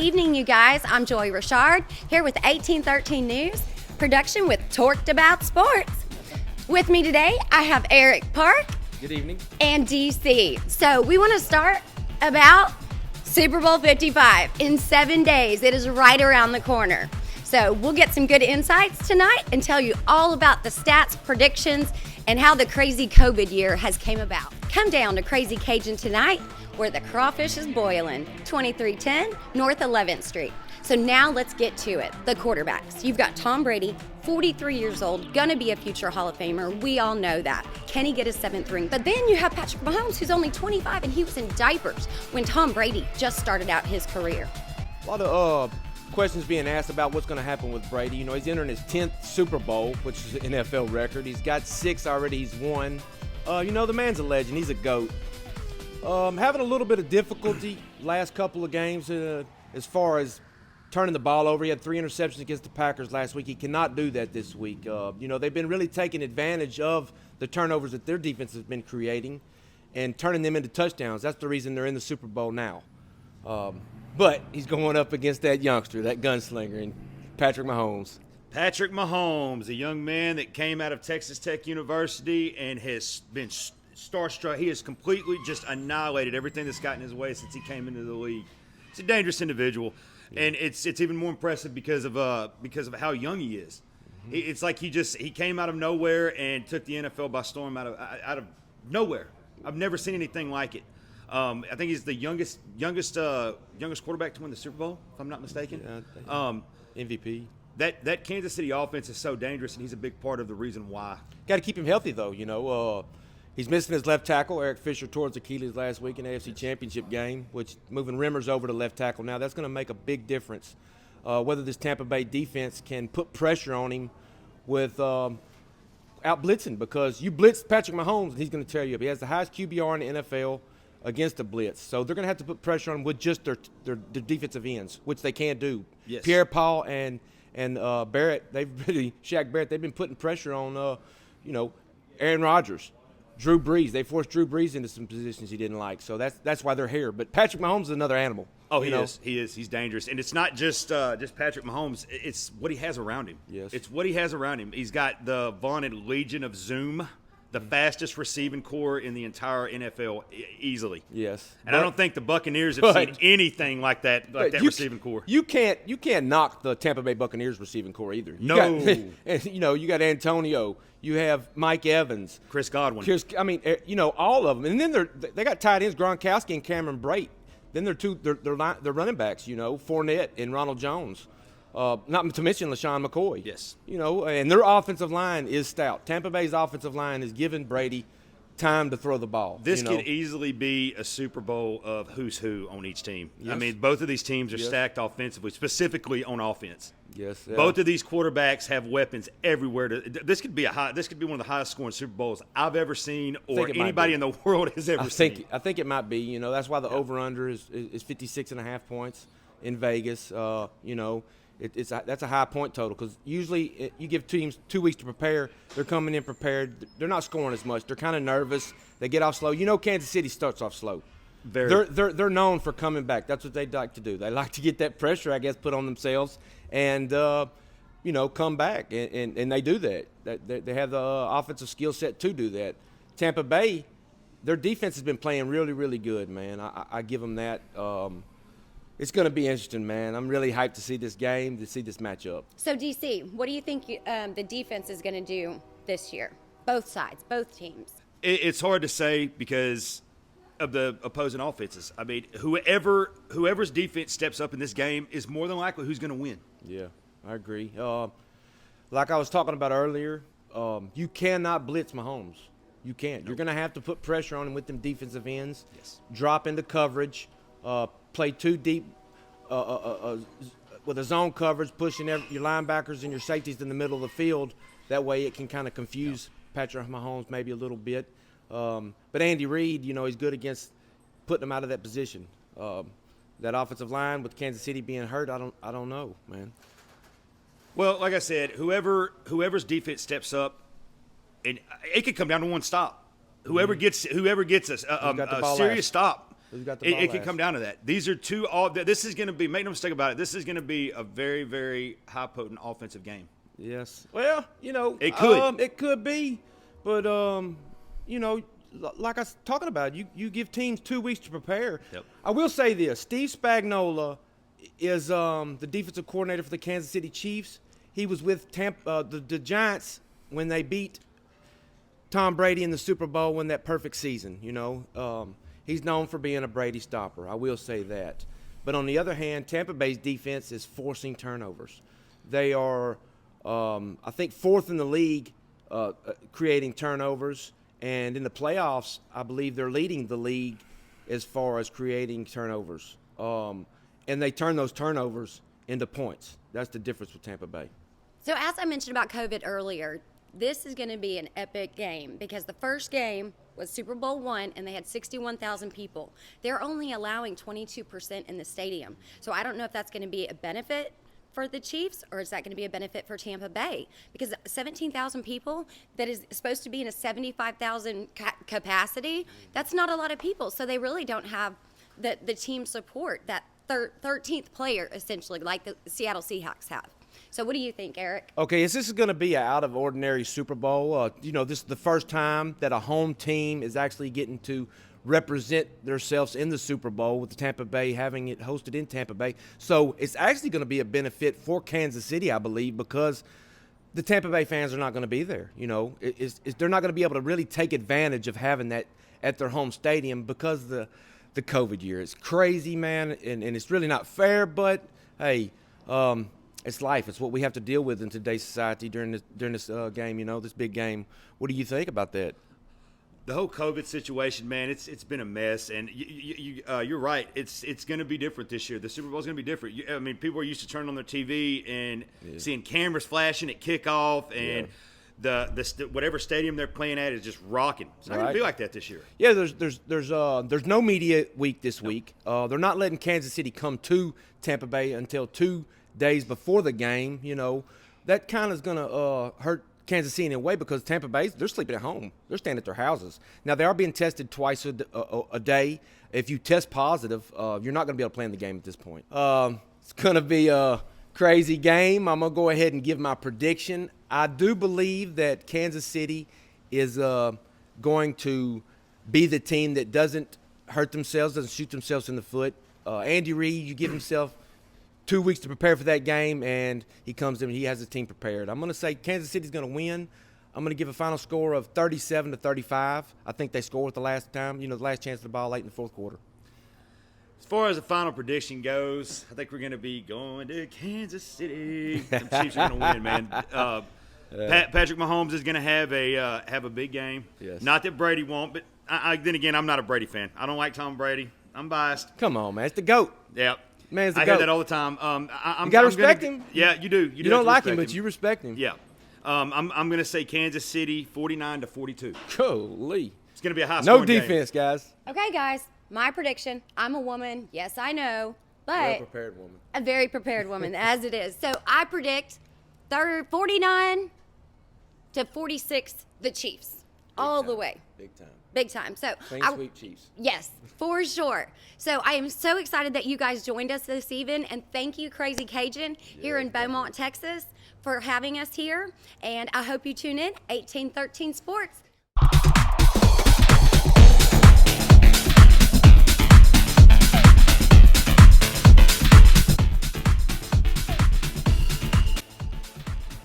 evening, you guys. I'm Joy Richard here with 1813 News, production with Torqued About Sports. With me today, I have Eric Park. Good evening. And DC. So we want to start about Super Bowl 55 in 7 days. It is right around the corner. So we'll get some good insights tonight and tell you all about the stats, predictions, and how the crazy COVID year has came about. Come down to Crazy Cajun tonight where the crawfish is boiling, 2310 North 11th Street. So now let's get to it. The quarterbacks. You've got Tom Brady, 43 years old, gonna be a future Hall of Famer. We all know that. Can he get his 7th ring? But then you have Patrick Mahomes, who's only 25, and he was in diapers when Tom Brady just started out his career. A lot of questions being asked about what's going to happen with Brady. You know, he's entering his 10th Super Bowl, which is an NFL record. He's got 6 already. He's won. You know, the man's a legend. He's a GOAT. Having a little bit of difficulty last couple of games as far as turning the ball over. He had 3 interceptions against the Packers last week. He cannot do that this week. You know, they've been really taking advantage of the turnovers that their defense has been creating and turning them into touchdowns. That's the reason they're in the Super Bowl now. But he's going up against that youngster, that gunslinger, and Patrick Mahomes. Patrick Mahomes, a young man that came out of Texas Tech University and has been starstruck. He has completely just annihilated everything that's gotten in his way since he came into the league. He's a dangerous individual, and it's even more impressive because of how young he is. Mm-hmm. It's like he came out of nowhere and took the NFL by storm out of nowhere. I've never seen anything like it. I think he's the youngest quarterback to win the Super Bowl, if I'm not mistaken. Yeah, MVP. That Kansas City offense is so dangerous, and he's a big part of the reason why. Got to keep him healthy, though. You know, he's missing his left tackle, Eric Fisher, towards Achilles last week in the AFC Championship game, which moving Rimmers over to left tackle now, that's going to make a big difference. Whether this Tampa Bay defense can put pressure on him with out blitzing, because you blitz Patrick Mahomes, and he's going to tear you up. He has the highest QBR in the NFL against the blitz. So they're going to have to put pressure on him with just their defensive ends, which they can do. Yes. Pierre-Paul and Barrett, Shaq Barrett, they've been putting pressure on, Aaron Rodgers, Drew Brees. They forced Drew Brees into some positions he didn't like. So that's why they're here. But Patrick Mahomes is another animal. Oh, he is. He is. He's dangerous. And it's not just Patrick Mahomes. It's what he has around him. Yes. It's what he has around him. He's got the vaunted Legion of Zoom, the fastest receiving core in the entire NFL easily. Yes. And I don't think the Buccaneers have seen anything like that receiving core. You can't knock the Tampa Bay Buccaneers receiving core either. You got Antonio. You have Mike Evans. Chris Godwin. All of them. And then they got tight ends, Gronkowski and Cameron Brate. Then they're running backs, Fournette and Ronald Jones. Not to mention LaShawn McCoy. Yes. And their offensive line is stout. Tampa Bay's offensive line is giving Brady time to throw the ball. This could easily be a Super Bowl of who's who on each team. Yes. I mean, both of these teams are stacked offensively, specifically on offense. Yes. Yeah. Both of these quarterbacks have weapons everywhere. This could be one of the highest scoring Super Bowls I've ever seen, or anybody in the world has ever seen. I think it might be. That's why the over/under is 56.5 points in Vegas. That's a high point total, because usually you give teams 2 weeks to prepare. They're coming in prepared. They're not scoring as much. They're kind of nervous. They get off slow. Kansas City starts off slow. They're known for coming back. That's what they like to do. They like to get that pressure, I guess, put on themselves and come back, and they do that. They have the offensive skill set to do that. Tampa Bay, their defense has been playing really, really good, man. I give them that. It's going to be interesting, man. I'm really hyped to see this game, to see this matchup. So, DC, what do you think the defense is going to do this year? Both sides, both teams. It's hard to say because of the opposing offenses. I mean, whoever's defense steps up in this game is more than likely who's going to win. Yeah, I agree. Like I was talking about earlier, you cannot blitz Mahomes. You can't. Nope. You're going to have to put pressure on him with them defensive ends. Yes. Drop into coverage. Play too deep with a zone coverage, pushing your linebackers and your safeties in the middle of the field. That way it can kind of confuse Patrick Mahomes maybe a little bit. But Andy Reid, he's good against putting him out of that position. That offensive line with Kansas City being hurt, I don't know, man. Well, like I said, whoever's defense steps up, and it could come down to one stop. Whoever gets a serious stop Who's got the ball It can last? come down to that. These are two. This is going to be. Make no mistake about it. This is going to be a very, very high potent offensive game. Yes. Well, It could. It could be, but like I was talking about, you give teams 2 weeks to prepare. Yep. I will say this: Steve Spagnuolo is the defensive coordinator for the Kansas City Chiefs. He was with the Giants when they beat Tom Brady in the Super Bowl, in that perfect season. He's known for being a Brady stopper. I will say that. But on the other hand, Tampa Bay's defense is forcing turnovers. They are, I think, fourth in the league creating turnovers. And in the playoffs, I believe they're leading the league as far as creating turnovers. And they turn those turnovers into points. That's the difference with Tampa Bay. So as I mentioned about COVID earlier, this is going to be an epic game because the first game was Super Bowl I, and they had 61,000 people. They're only allowing 22% in the stadium. So I don't know if that's going to be a benefit for the Chiefs, or is that going to be a benefit for Tampa Bay? Because 17,000 people, that is supposed to be in a 75,000 capacity, that's not a lot of people. So they really don't have the team support, that 13th player, essentially, like the Seattle Seahawks have. So what do you think, Eric? Okay, this is going to be an out-of-ordinary Super Bowl. This is the first time that a home team is actually getting to represent themselves in the Super Bowl, with the Tampa Bay having it hosted in Tampa Bay. So it's actually going to be a benefit for Kansas City, I believe, because the Tampa Bay fans are not going to be there. They're not going to be able to really take advantage of having that at their home stadium because of the COVID year. It's crazy, man, and it's really not fair, but, hey, it's life. It's what we have to deal with in today's society during this game, this big game. What do you think about that? The whole COVID situation, man, it's been a mess, and you're right. It's going to be different this year. The Super Bowl is going to be different. People are used to turning on their TV and seeing cameras flashing at kickoff, and the whatever stadium they're playing at is just rocking. It's not going to be like that this year. Yeah, there's no media week this week. They're not letting Kansas City come to Tampa Bay until 2 days before the game. That kind of is going to hurt Kansas City in a way, because Tampa Bay, they're sleeping at home. They're staying at their houses. Now, they are being tested twice a day. If you test positive, you're not going to be able to play in the game at this point. It's going to be a crazy game. I'm going to go ahead and give my prediction. I do believe that Kansas City is going to be the team that doesn't hurt themselves, doesn't shoot themselves in the foot. Andy Reid, you give himself 2 weeks to prepare for that game, and he comes in and he has his team prepared. I'm going to say Kansas City's going to win. I'm going to give a final score of 37-35. I think they scored the last time, the last chance of the ball late in the fourth quarter. As far as the final prediction goes, I think we're going to be going to Kansas City. The Chiefs are going to win, man. Patrick Mahomes is going to have a big game. Yes. Not that Brady won't, but then again, I'm not a Brady fan. I don't like Tom Brady. I'm biased. Come on, man. It's the GOAT. Yeah. Man's the I GOAT. hear that all the time. You got to respect him. Yeah, you do. You don't like him, but you respect him. Yeah. I'm going to say Kansas City 49-42. Holy. It's going to be a high No scoring game. defense, guys. Okay, guys, my prediction. I'm a woman. Yes, I know. But Well-prepared woman. a very prepared woman, as it is. So I predict 49-46 the Chiefs. All the way. Big time. Big time. So Clean sweep Chiefs. Yes, for sure. So I am so excited that you guys joined us this evening, and thank you, Crazy Cajun, here in Beaumont, Texas, for having us here. And I hope you tune in, 1813 Sports.